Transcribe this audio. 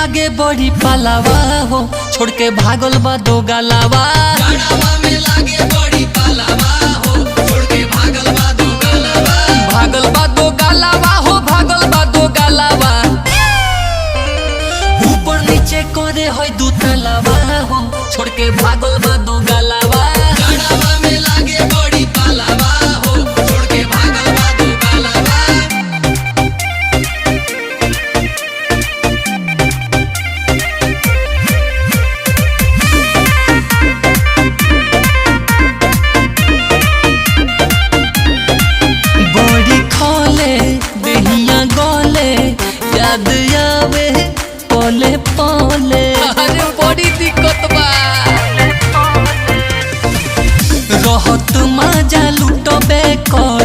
लागे बड़ी पालावा हो, छोड़ के भागल बा दो गालावा। गड़ावा में लागे बड़ी पालावा हो, छोड़ के भागल बा दो गालावा। भागल बा दो गालावा हो, भागल बा दो गालावा। ऊपर नीचे करे है दू तलावा हो, छोड़ के भागल बा दो गालावा। गड़ावा में लागे बड़ी पालावा हो, छोड़ के भागल बा दो गालावा। बड़ी खोले दहिया गोले, याद आवे पोले पोले। अरे बड़ी दिक्कत बा, रहत मजा लुटबे कर